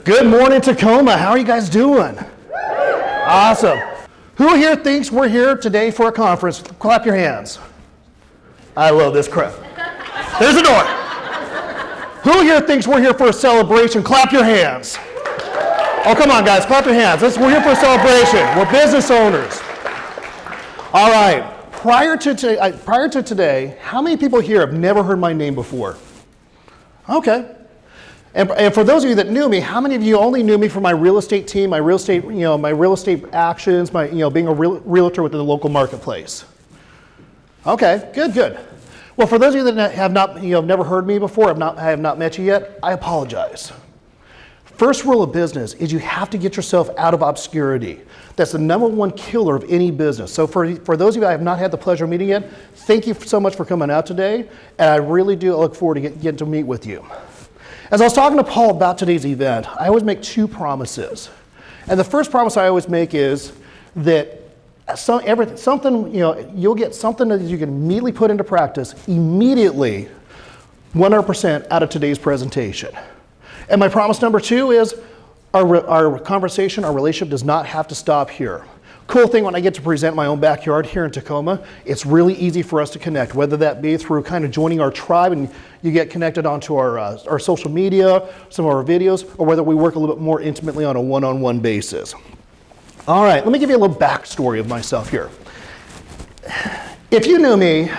Good morning, Tacoma. How are you guys doing? Awesome. Who here thinks we're here today for a conference? Clap your hands. I love this crowd. There's a door. Who here thinks we're here for a celebration? Clap your hands. Oh, come on, guys. Clap your hands. We're here for a celebration. We're business owners. All right. Prior to today, how many people here have never heard my name before? Okay. And for those of you that knew me, how many of you only knew me from my real estate team, my real estate actions, being a realtor within the local marketplace? Okay, good. Well, for those of you that have never heard me before, have not met you yet, I apologize. First rule of business is you have to get yourself out of obscurity. That's the number one killer of any business. So for those of you I have not had the pleasure of meeting yet, thank you so much for coming out today, and I really do look forward to getting to meet with you. As I was talking to Paul about today's event, I always make two promises. And the first promise I always make is that you'll get something that you can immediately put into practice, immediately, 100% out of today's presentation. And my promise number two is our conversation, our relationship does not have to stop here. Cool thing when I get to present my own backyard here in Tacoma, it's really easy for us to connect, whether that be through kind of joining our tribe and you get connected onto our social media, some of our videos, or whether we work a little bit more intimately on a one-on-one basis. All right, let me give you a little backstory of myself here. If you knew me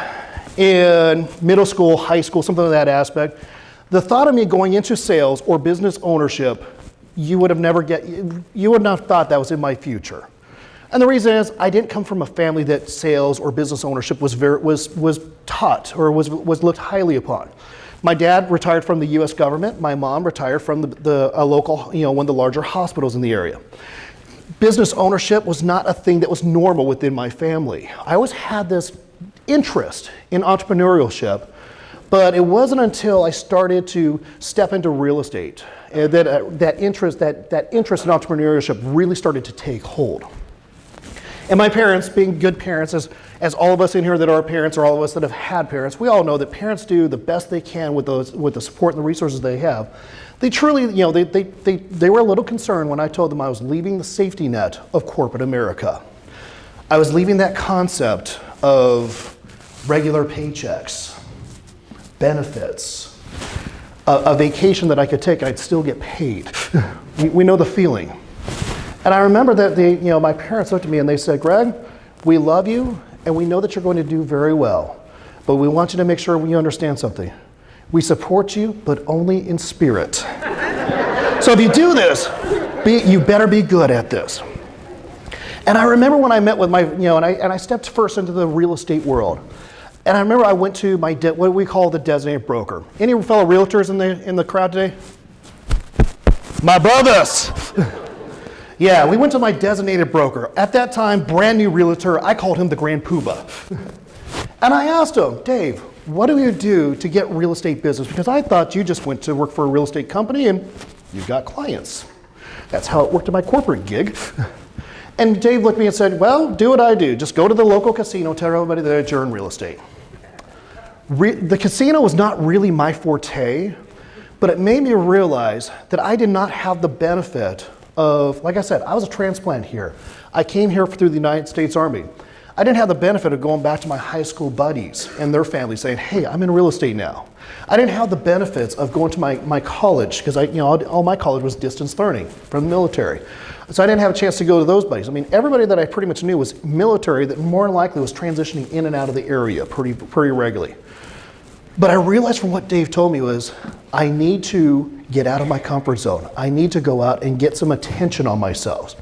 in middle school, high school, something of that aspect, the thought of me going into sales or business ownership, you would not have thought that was in my future. And the reason is I didn't come from a family that sales or business ownership was taught or was looked highly upon. My dad retired from the U.S. government. My mom retired from a local, one of the larger hospitals in the area. Business ownership was not a thing that was normal within my family. I always had this interest in entrepreneurship, but it wasn't until I started to step into real estate that interest in entrepreneurship really started to take hold. And my parents, being good parents, as all of us in here that are parents or all of us that have had parents, we all know that parents do the best they can with the support and the resources they have. They truly, they were a little concerned when I told them I was leaving the safety net of corporate America. I was leaving that concept of regular paychecks, benefits, a vacation that I could take and I'd still get paid. We know the feeling. And I remember that my parents looked at me and they said, Greg, we love you and we know that you're going to do very well, but we want you to make sure you understand something. We support you, but only in spirit. So if you do this, you better be good at this. And I remember when I met with and I stepped first into the real estate world. And I remember I went to what we call the designated broker. Any fellow realtors in the crowd today? My brothers. Yeah, we went to my designated broker. At that time, brand new realtor, I called him the Grand Poobah. And I asked him, Dave, what do you do to get real estate business? Because I thought you just went to work for a real estate company and you got clients. That's how it worked in my corporate gig. And Dave looked at me and said, well, do what I do. Just go to the local casino, tell everybody that you're in real estate. The casino was not really my forte, but it made me realize that I did not have the benefit of, like I said, I was a transplant here. I came here through the United States Army. I didn't have the benefit of going back to my high school buddies and their families saying, hey, I'm in real estate now. I didn't have the benefits of going to my college because all my college was distance learning from the military. So I didn't have a chance to go to those buddies. I mean, everybody that I pretty much knew was military that more than likely was transitioning in and out of the area pretty regularly. But I realized from what Dave told me was, I need to get out of my comfort zone. I need to go out and get some attention on myself.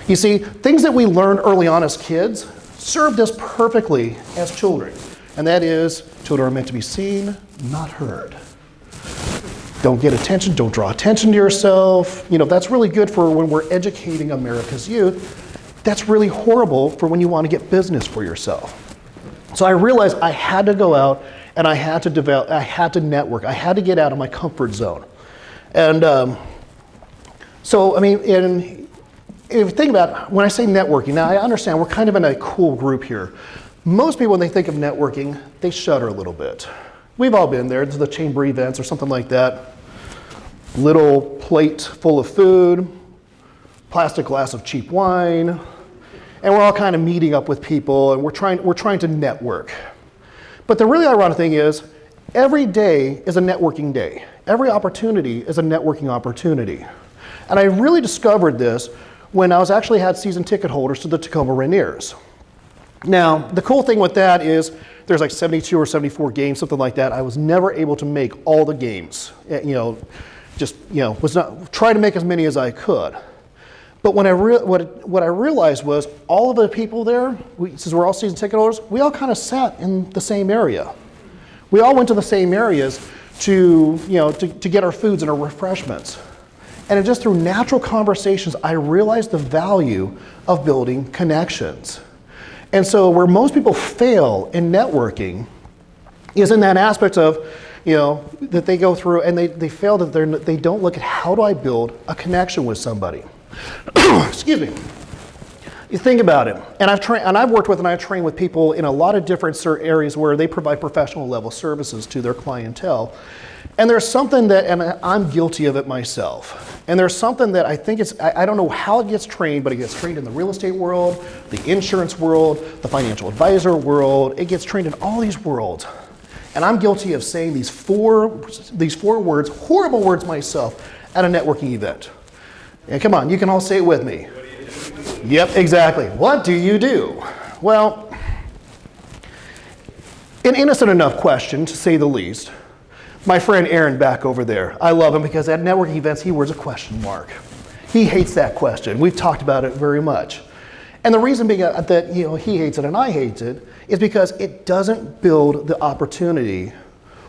You see, things that we learned early on as kids served us perfectly as children. And that is, children are meant to be seen, not heard. Don't get attention, don't draw attention to yourself. That's really good for when we're educating America's youth. That's really horrible for when you want to get business for yourself. So I realized I had to go out and I had to develop, I had to network, I had to get out of my comfort zone. And if you think about, when I say networking, now I understand we're kind of in a cool group here. Most people, when they think of networking, they shudder a little bit. We've all been there, to the chamber events or something like that. little plate full of food, plastic glass of cheap wine, and we're all kind of meeting up with people, and we're trying to network. But the really ironic thing is, every day is a networking day. Every opportunity is a networking opportunity. And I really discovered this when I actually had season ticket holders to the Tacoma Rainiers. Now, the cool thing with that is there's like 72 or 74 games, something like that. I was never able to make all the games. Was not try to make as many as I could. But when what I realized was all of the people there, since we're all season ticket holders, we all kind of sat in the same area. We all went to the same areas to get our foods and our refreshments. And just through natural conversations, I realized the value of building connections. And so where most people fail in networking is in that aspect of, that they go through and they fail that they don't look at how do I build a connection with somebody. Excuse me. You think about it, and I've worked with and I've trained with people in a lot of different areas where they provide professional level services to their clientele. And there's something that, and I'm guilty of it myself, and there's something that I think I don't know how it gets trained, but it gets trained in the real estate world, the insurance world, the financial advisor world. It gets trained in all these worlds. And I'm guilty of saying these four words, horrible words myself, at a networking event. And come on, you can all say it with me. Yep, exactly. What do you do? Well, an innocent enough question, to say the least. My friend Aaron back over there, I love him because at networking events he wears a question mark. He hates that question. We've talked about it very much. And the reason being that he hates it and I hate it is because it doesn't build the opportunity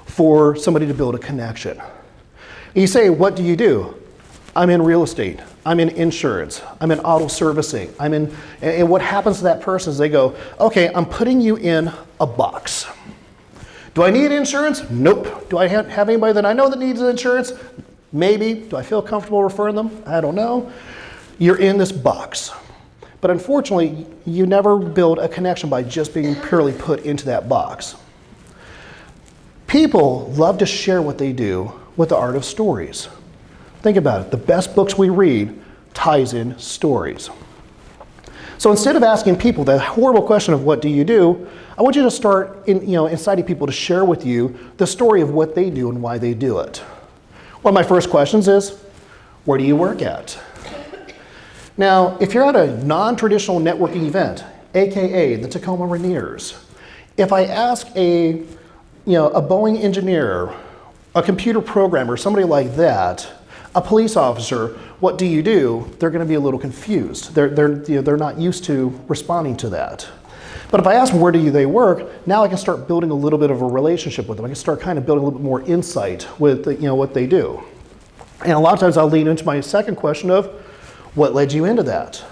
for somebody to build a connection. You say, what do you do? I'm in real estate, I'm in insurance, I'm in auto servicing, and what happens to that person is they go, okay, I'm putting you in a box. Do I need insurance? Nope. Do I have anybody that I know that needs insurance? Maybe. Do I feel comfortable referring them? I don't know. You're in this box. But unfortunately, you never build a connection by just being purely put into that box. People love to share what they do with the art of stories. Think about it. The best books we read ties in stories. So instead of asking people that horrible question of what do you do, I want you to start inciting people to share with you the story of what they do and why they do it. One of my first questions is, where do you work at? Now, if you're at a non-traditional networking event, AKA the Tacoma Rainiers, if I ask a Boeing engineer, a computer programmer, somebody like that, a police officer, what do you do? They're going to be a little confused. They're not used to responding to that. But if I ask them where do they work, now I can start building a little bit of a relationship with them. I can start kind of building a little bit more insight with what they do. And a lot of times I'll lead into my second question of what led you into that?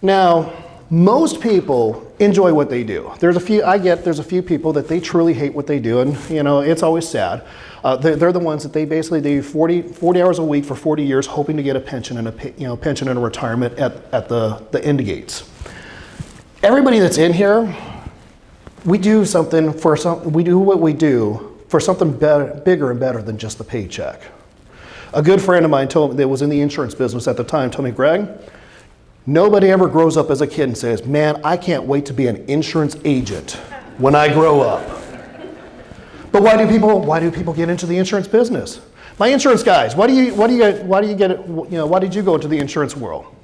Now, most people enjoy what they do. There's a few people that they truly hate what they do, and it's always sad. They're the ones that they do 40 hours a week for 40 years, hoping to get a pension and a retirement at the end gates. Everybody that's in here, we do what we do for something bigger and better than just the paycheck. A good friend of mine that was in the insurance business at the time told me, Greg, nobody ever grows up as a kid and says, man, I can't wait to be an insurance agent when I grow up. But why do people get into the insurance business? My insurance guys, why did you go into the insurance world?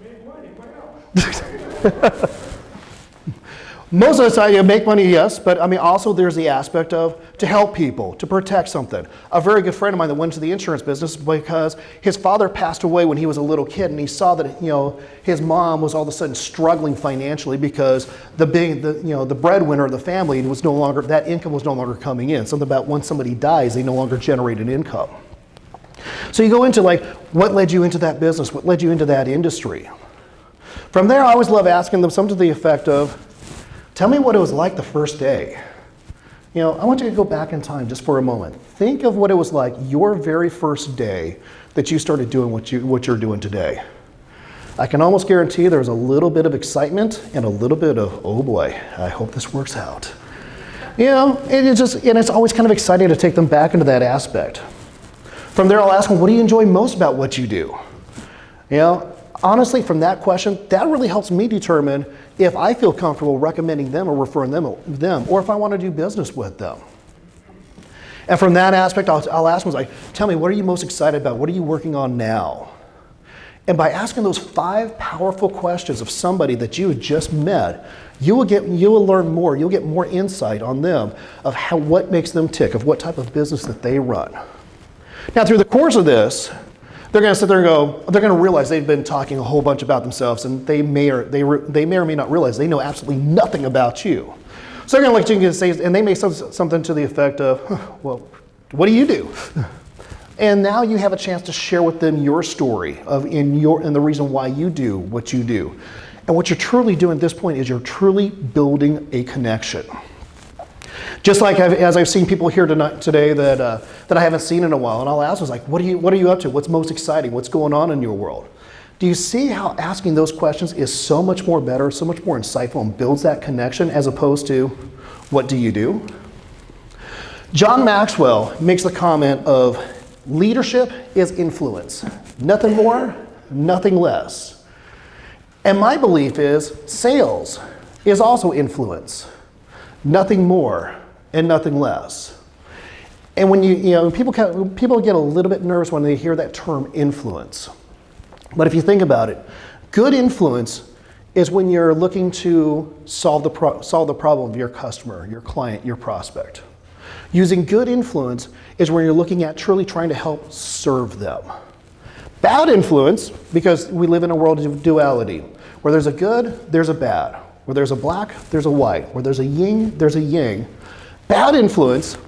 Most of the time you make money, yes, but also there's the aspect of to help people, to protect something. A very good friend of mine that went into the insurance business because his father passed away when he was a little kid, and he saw that his mom was all of a sudden struggling financially because the breadwinner of the family that income was no longer coming in. Something about when somebody dies, they no longer generate an income. So you go into what led you into that business? What led you into that industry? From there, I always love asking them something to the effect of, tell me what it was like the first day. I want you to go back in time just for a moment. Think of what it was like your very first day that you started doing what you're doing today. I can almost guarantee there was a little bit of excitement and a little bit of, oh boy, I hope this works out. It's always kind of exciting to take them back into that aspect. From there, I'll ask them, what do you enjoy most about what you do? You know, honestly, from that question, that really helps me determine if I feel comfortable recommending them or referring them, or if I want to do business with them. And from that aspect, I'll ask them, like, tell me, what are you most excited about? What are you working on now? And by asking those 5 powerful questions of somebody that you had just met, you will learn more. You'll get more insight on them of what makes them tick, of what type of business that they run. Now, through the course of this, they're going to sit there and go, they're going to realize they've been talking a whole bunch about themselves, and they may or may not realize they know absolutely nothing about you. So they're going to look at you and say, and they may say something to the effect of, well, what do you do? And now you have a chance to share with them your story and the reason why you do what you do. And what you're truly doing at this point is you're truly building a connection. Just like as I've seen people here today that I haven't seen in a while, and I'll ask them, like, what are you up to? What's most exciting? What's going on in your world? Do you see how asking those questions is so much more better, so much more insightful, and builds that connection as opposed to, what do you do? John Maxwell makes the comment of, leadership is influence. Nothing more, nothing less. And my belief is sales is also influence. Nothing more and nothing less. And when people get a little bit nervous when they hear that term influence. But if you think about it, good influence is when you're looking to solve the problem of your customer, your client, your prospect. Using good influence is when you're looking at truly trying to help serve them. Bad influence, because we live in a world of duality, where there's a good, there's a bad. Where there's a black, there's a white. Where there's a yin, there's a yang. Bad influence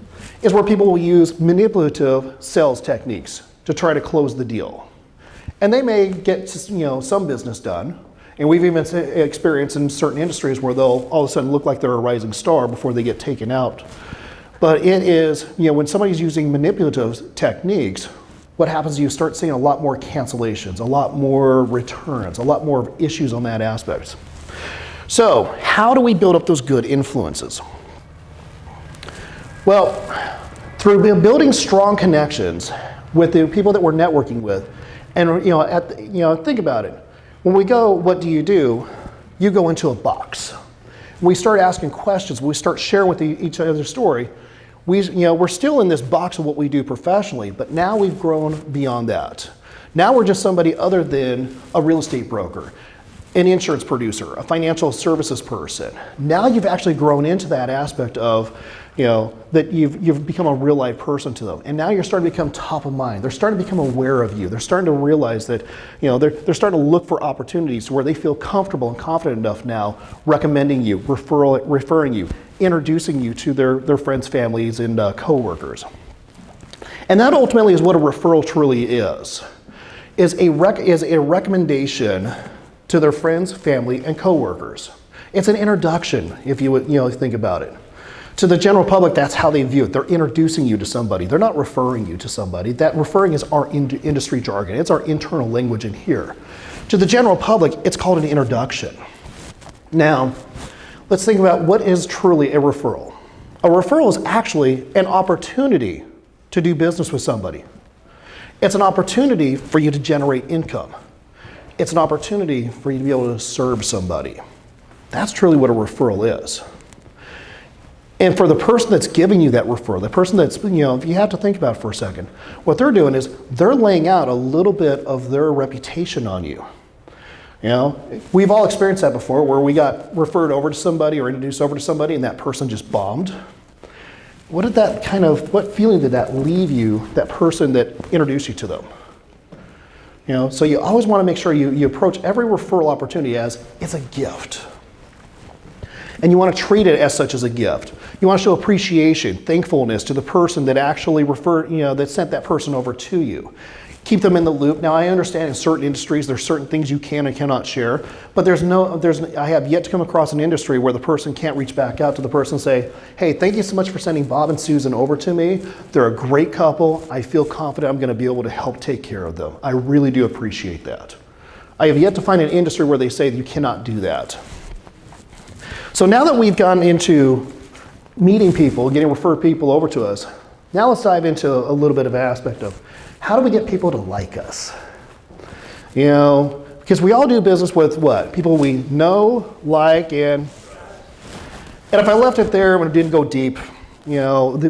is where people will use manipulative sales techniques to try to close the deal. And they may get some business done, and we've even experienced in certain industries where they'll all of a sudden look like they're a rising star before they get taken out. But it is, when somebody's using manipulative techniques, what happens is you start seeing a lot more cancellations, a lot more returns, a lot more issues on that aspect. So, how do we build up those good influences? Well, through building strong connections with the people that we're networking with, and think about it. When we go, what do? You go into a box. We start asking questions. We start sharing with each other's story. We're still in this box of what we do professionally, but now we've grown beyond that. Now we're just somebody other than a real estate broker, an insurance producer, a financial services person. Now you've actually grown into that aspect of, that you've become a real life person to them. And now you're starting to become top of mind. They're starting to become aware of you. They're starting to realize that, they're starting to look for opportunities where they feel comfortable and confident enough now recommending you, referring you, introducing you to their friends, families, and coworkers. And that ultimately is what a referral truly is a recommendation to their friends, family, and coworkers. It's an introduction, if you would think about it. To the general public, that's how they view it. They're introducing you to somebody. They're not referring you to somebody. That referring is our industry jargon. It's our internal language in here. To the general public, it's called an introduction. Now, let's think about what is truly a referral. A referral is actually an opportunity to do business with somebody. It's an opportunity for you to generate income. It's an opportunity for you to be able to serve somebody. That's truly what a referral is. And for the person that's giving you that referral, the person that's, if you have to think about it for a second, what they're doing is they're laying out a little bit of their reputation on you. We've all experienced that before, where we got referred over to somebody or introduced over to somebody and that person just bombed. What feeling did that leave you, that person that introduced you to them? So you always want to make sure you approach every referral opportunity as it's a gift. And you want to treat it as such as a gift. You want to show appreciation, thankfulness to the person that actually that sent that person over to you. Keep them in the loop. Now, I understand in certain industries there's certain things you can and cannot share, but I have yet to come across an industry where the person can't reach back out to the person and say, hey, thank you so much for sending Bob and Susan over to me. They're a great couple. I feel confident I'm going to be able to help take care of them. I really do appreciate that. I have yet to find an industry where they say that you cannot do that. So now that we've gone into meeting people, getting referred people over to us, now let's dive into a little bit of an aspect of How do we get people to like us? You know, because we all do business with what? People we know, like, and if I left it there and it didn't go deep, you know,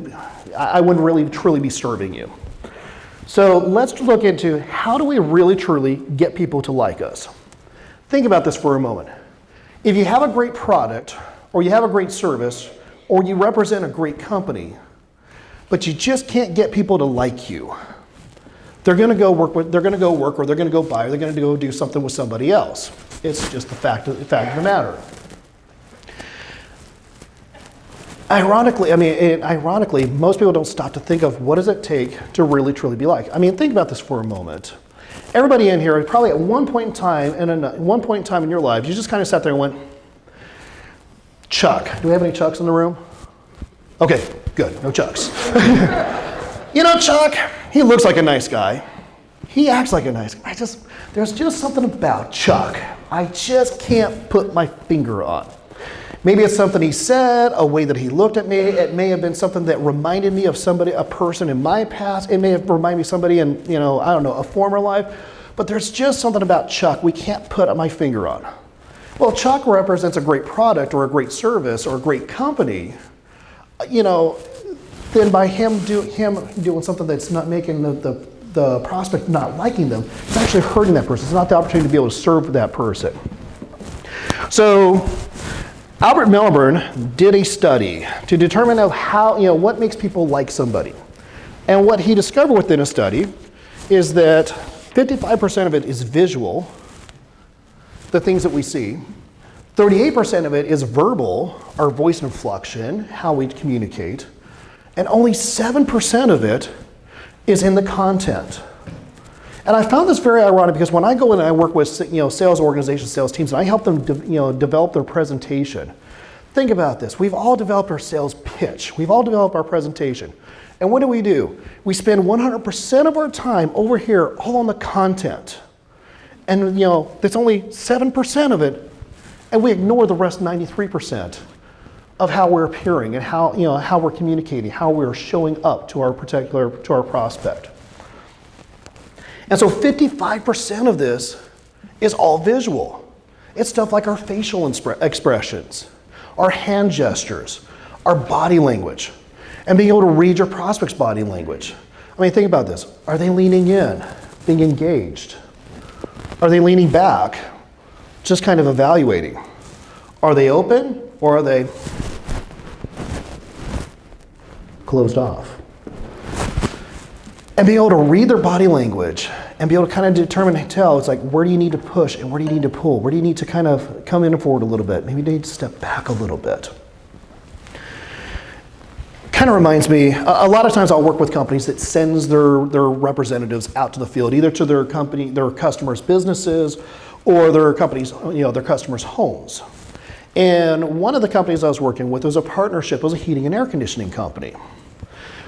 I wouldn't really truly be serving you. So let's look into how do we really truly get people to like us? Think about this for a moment. If you have a great product, or you have a great service, or you represent a great company, but you just can't get people to like you, they're going to go work, or they're going to go buy, or they're going to go do something with somebody else. It's just the fact of the matter. Ironically, most people don't stop to think of what does it take to really truly be liked. I mean, think about this for a moment. Everybody in here, probably at one point in time in your lives, you just kind of sat there and went, Chuck. Do we have any Chucks in the room? Okay, good, no Chucks. You know, Chuck, he looks like a nice guy. He acts like a nice guy. There's just something about Chuck I just can't put my finger on. Maybe it's something he said, a way that he looked at me. It may have been something that reminded me of somebody, a person in my past. It may have reminded me of somebody in, you know, I don't know, a former life. But there's just something about Chuck we can't put my finger on. Well, Chuck represents a great product or a great service or a great company. You know, then by him doing something that's not making the prospect not liking them, it's actually hurting that person. It's not the opportunity to be able to serve that person. So Albert Melbourne did a study to determine how, you know, what makes people like somebody. And what he discovered within a study is that 55% of it is visual, the things that we see. 38% of it is verbal, our voice inflection, how we communicate. And only 7% of it is in the content. And I found this very ironic because when I go in and I work with, you know, sales organizations, sales teams, and I help them develop their presentation. Think about this. We've all developed our sales pitch. We've all developed our presentation. And what do? We spend 100% of our time over here all on the content. And you know, there's only 7% of it, and we ignore the rest 93% of how we're appearing and how, you know, how we're communicating, how we're showing up to our prospect. And so 55% of this is all visual. It's stuff like our facial expressions, our hand gestures, our body language, and being able to read your prospect's body language. I mean, think about this. Are they leaning in, being engaged? Are they leaning back, just kind of evaluating? Are they open or are they closed off? And being able to read their body language and be able to kind of determine and tell, it's like, where do you need to push and where do you need to pull? Where do you need to kind of come in and forward a little bit? Maybe you need to step back a little bit. Kind of reminds me, a lot of times I'll work with companies that sends their representatives out to the field, either to their company, their customers' businesses, or their companies, you know, their customers' homes. And one of the companies I was working with was a partnership, it was a heating and air conditioning company.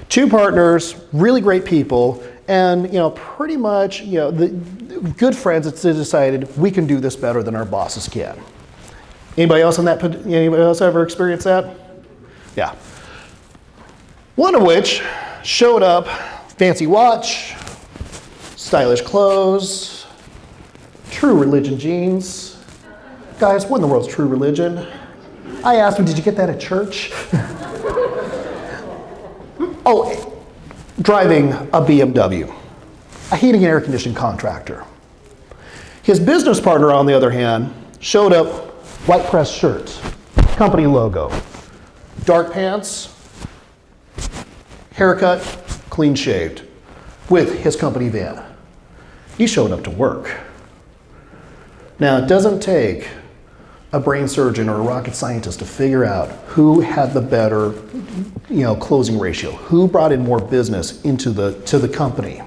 Two partners, really great people, and you know, pretty much, you know, the good friends that decided we can do this better than our bosses can. Anybody else ever experienced that? Yeah. One of which showed up, fancy watch, stylish clothes, True Religion jeans. Guys, what in the world's True Religion? I asked him, did you get that at church? Oh, driving a BMW, a heating and air conditioning contractor. His business partner, on the other hand, showed up, white pressed shirt, company logo, dark pants, haircut, clean shaved, with his company van. He showed up to work. Now, it doesn't take a brain surgeon or a rocket scientist to figure out who had the better, you know, closing ratio, who brought in more business to the company.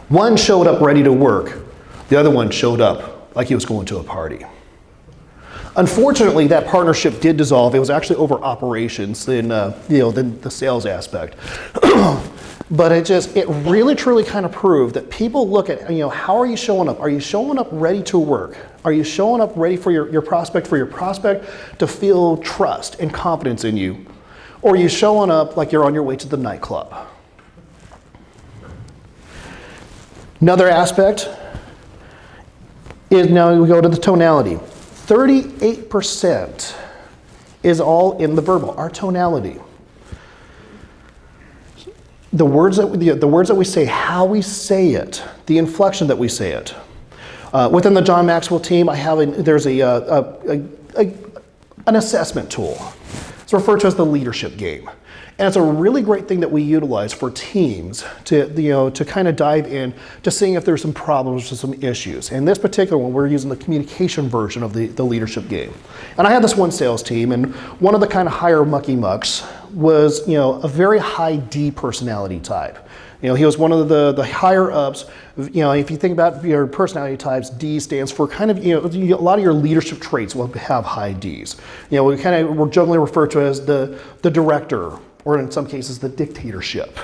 One showed up ready to work. The other one showed up like he was going to a party. Unfortunately, that partnership did dissolve. It was actually over operations than the sales aspect. But it really truly kind of proved that people look at, you know, how are you showing up? Are you showing up ready to work? Are you showing up ready for your prospect to feel trust and confidence in you? Or are you showing up like you're on your way to the nightclub? Another aspect is, now we go to the tonality. 38% is all in the verbal, our tonality. The words that we say, how we say it, the inflection that we say it. Within the John Maxwell team, there's an assessment tool. It's referred to as the leadership game. And it's a really great thing that we utilize for teams to kind of dive in to seeing if there's some problems or some issues. In this particular one, we're using the communication version of the leadership game. And I had this one sales team, and one of the kind of higher mucky mucks was a very high D personality type. He was one of the higher ups. If you think about your personality types, D stands for kind of, a lot of your leadership traits will have high Ds. We're generally referred to as the director, or in some cases, the dictatorship.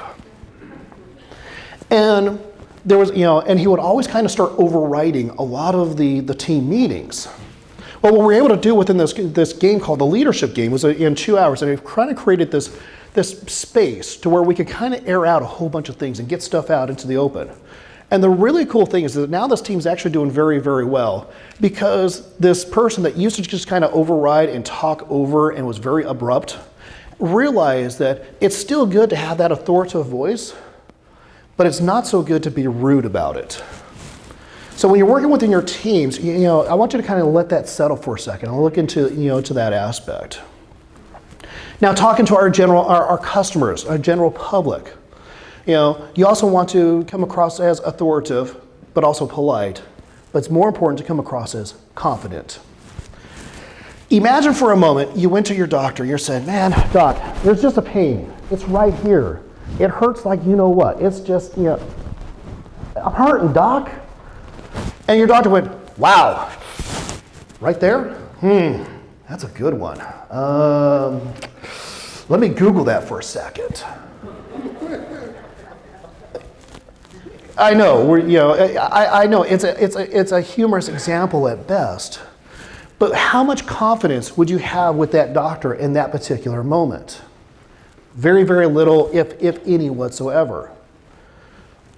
And there was, and he would always kind of start overriding a lot of the team meetings. Well, what we were able to do within this game called the leadership game was in 2 hours, and we've kind of created this space to where we could kind of air out a whole bunch of things and get stuff out into the open. And the really cool thing is that now this team's actually doing very, very well, because this person that used to just kind of override and talk over and was very abrupt realized that it's still good to have that authoritative voice, but it's not so good to be rude about it. So when you're working within your teams, I want you to kind of let that settle for a second and look into, to that aspect. Now, talking to our customers, our general public, you also want to come across as authoritative, but also polite. But it's more important to come across as confident. Imagine for a moment you went to your doctor and you're saying, man, doc, there's just a pain. It's right here. It hurts like you know what. It's just, I'm hurting, doc. And your doctor went, wow, right there? That's a good one. Let me Google that for a second. I know, I know it's a humorous example at best, but how much confidence would you have with that doctor in that particular moment? Very, very little, if any whatsoever.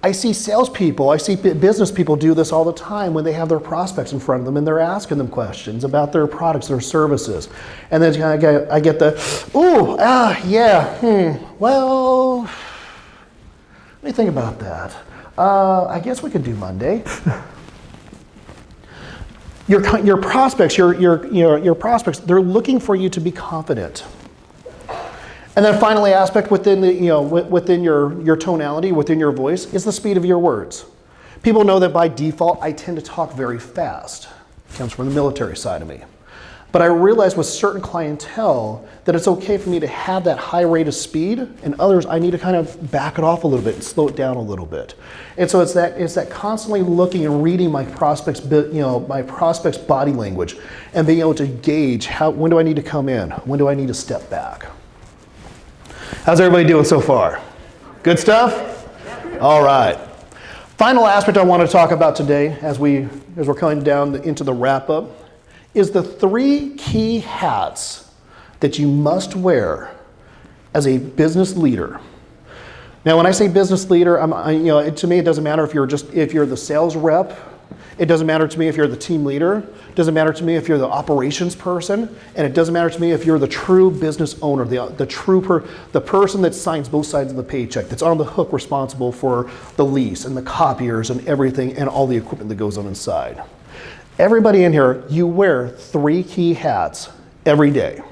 I see salespeople, I see business people do this all the time when they have their prospects in front of them and they're asking them questions about their products, their services. And then I get the, well, let me think about that. I guess we could do Monday. Your prospects, your prospects, they're looking for you to be confident. And then finally, aspect within within your tonality, within your voice, is the speed of your words. People know that by default, I tend to talk very fast. It comes from the military side of me. But I realize with certain clientele that it's okay for me to have that high rate of speed, and others I need to kind of back it off a little bit and slow it down a little bit. And so it's that constantly looking and reading my prospects' body language and being able to gauge when do I need to come in, when do I need to step back. How's everybody doing so far? Good stuff? All right. Final aspect I want to talk about today as we're coming down into the wrap up is the 3 key hats that you must wear as a business leader. Now, when I say business leader, to me it doesn't matter if you're the sales rep. It doesn't matter to me if you're the team leader. It doesn't matter to me if you're the operations person, and it doesn't matter to me if you're the true business owner, the person that signs both sides of the paycheck, that's on the hook responsible for the lease and the copiers and everything and all the equipment that goes on inside. Everybody in here, you wear 3 key hats every day.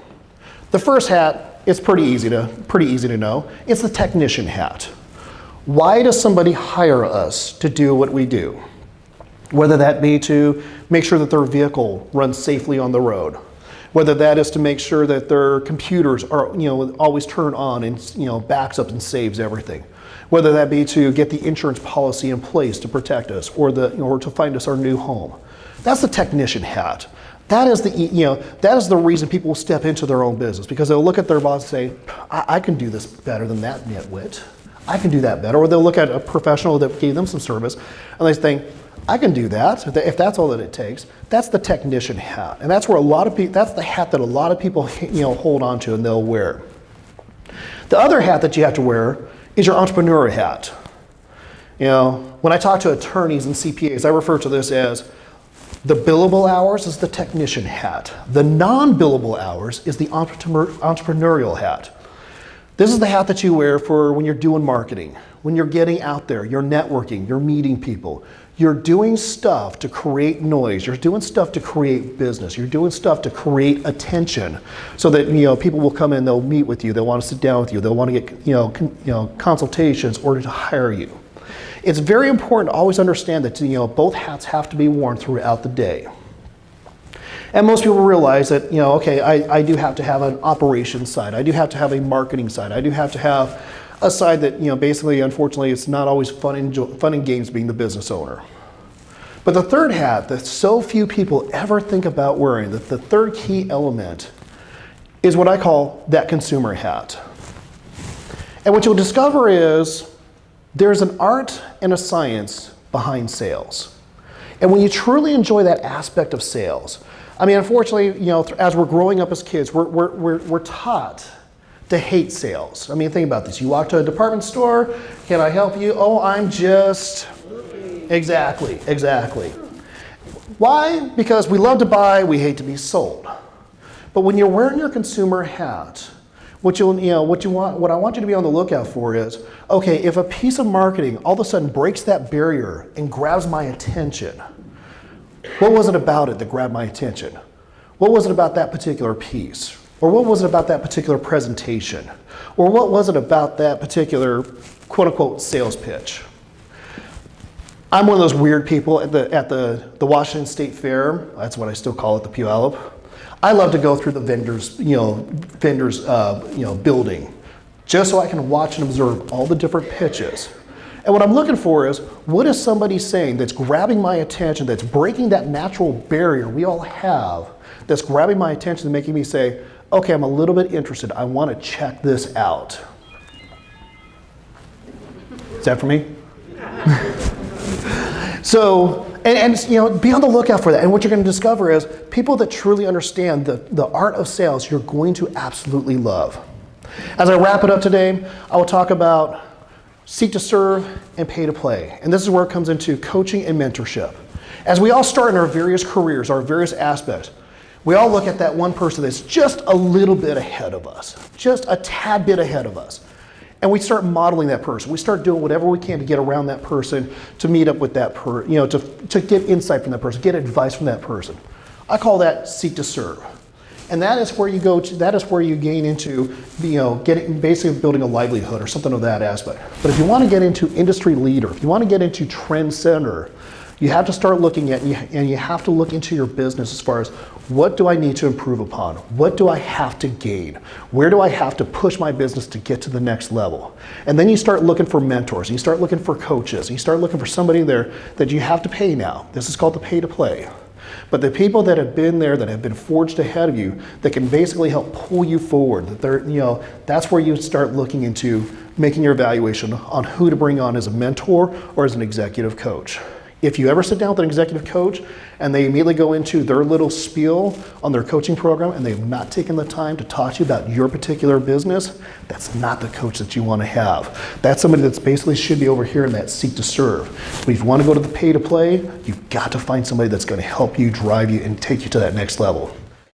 The first hat is pretty easy to know. It's the technician hat. Why does somebody hire us to do what we do? Whether that be to make sure that their vehicle runs safely on the road, whether that is to make sure that their computers are always turned on and backs up and saves everything, whether that be to get the insurance policy in place to protect us or to find us our new home. That's the technician hat. That is the reason people will step into their own business, because they'll look at their boss and say, I can do this better than that nitwit. I can do that better. Or they'll look at a professional that gave them some service and they think, I can do that if that's all that it takes. That's the technician hat, and that's where that's the hat that a lot of people hold on to and they'll wear. The other hat that you have to wear is your entrepreneur hat. You know, when I talk to attorneys and CPAs, I refer to this as the billable hours is the technician hat. The non-billable hours is the entrepreneurial hat. This is the hat that you wear for when you're doing marketing, when you're getting out there, you're networking, you're meeting people. You're doing stuff to create noise. You're doing stuff to create business. You're doing stuff to create attention so that, you know, people will come in, they'll meet with you, they'll want to sit down with you, they'll want to get, consultations or to hire you. It's very important to always understand that, you know, both hats have to be worn throughout the day. And most people realize that, you know, okay, I do have to have an operations side. I do have to have a marketing side. I do have to have a side that, you know, basically, unfortunately, it's not always fun and games being the business owner. But the third hat that so few people ever think about wearing, that the third key element, is what I call that consumer hat. And what you'll discover is there's an art and a science behind sales. And when you truly enjoy that aspect of sales, I mean, unfortunately, you know, as we're growing up as kids, we're taught to hate sales. I mean, think about this. You walk to a department store, can I help you? Oh, I'm just... Exactly. Why? Because we love to buy, we hate to be sold. But when you're wearing your consumer hat, what I want you to be on the lookout for is, okay, if a piece of marketing all of a sudden breaks that barrier and grabs my attention, what was it about it that grabbed my attention? What was it about that particular piece? Or what was it about that particular presentation? Or what was it about that particular quote-unquote sales pitch? I'm one of those weird people at the Washington State Fair. That's what I still call it, the Puyallup. I love to go through the vendors building, just so I can watch and observe all the different pitches. And what I'm looking for is, what is somebody saying that's grabbing my attention, that's breaking that natural barrier we all have, that's grabbing my attention and making me say, okay, I'm a little bit interested. I want to check this out. Is that for me? So, and you know, be on the lookout for that. And what you're going to discover is people that truly understand the art of sales, you're going to absolutely love. As I wrap it up today, I will talk about seek to serve and pay to play. And this is where it comes into coaching and mentorship. As we all start in our various careers, our various aspects, we all look at that one person that's just a little bit ahead of us, just a tad bit ahead of us. And we start modeling that person. We start doing whatever we can to get around that person, to meet up with that person, to get insight from that person, get advice from that person. I call that seek to serve. And that is where you go to, that is where you gain into, basically building a livelihood or something of that aspect. But if you want to get into industry leader, if you want to get into trend center, you have to start looking at, and you have to look into your business as far as, what do I need to improve upon? What do I have to gain? Where do I have to push my business to get to the next level? And then you start looking for mentors, and you start looking for coaches, and you start looking for somebody there that you have to pay now. This is called the pay to play. But the people that have been there, that have been forged ahead of you, that can basically help pull you forward, that's where you start looking into making your evaluation on who to bring on as a mentor or as an executive coach. If you ever sit down with an executive coach and they immediately go into their little spiel on their coaching program and they've not taken the time to talk to you about your particular business, that's not the coach that you want to have. That's somebody that's basically should be over here in that seek to serve. But if you want to go to the pay to play, you've got to find somebody that's going to help you, drive you, and take you to that next level.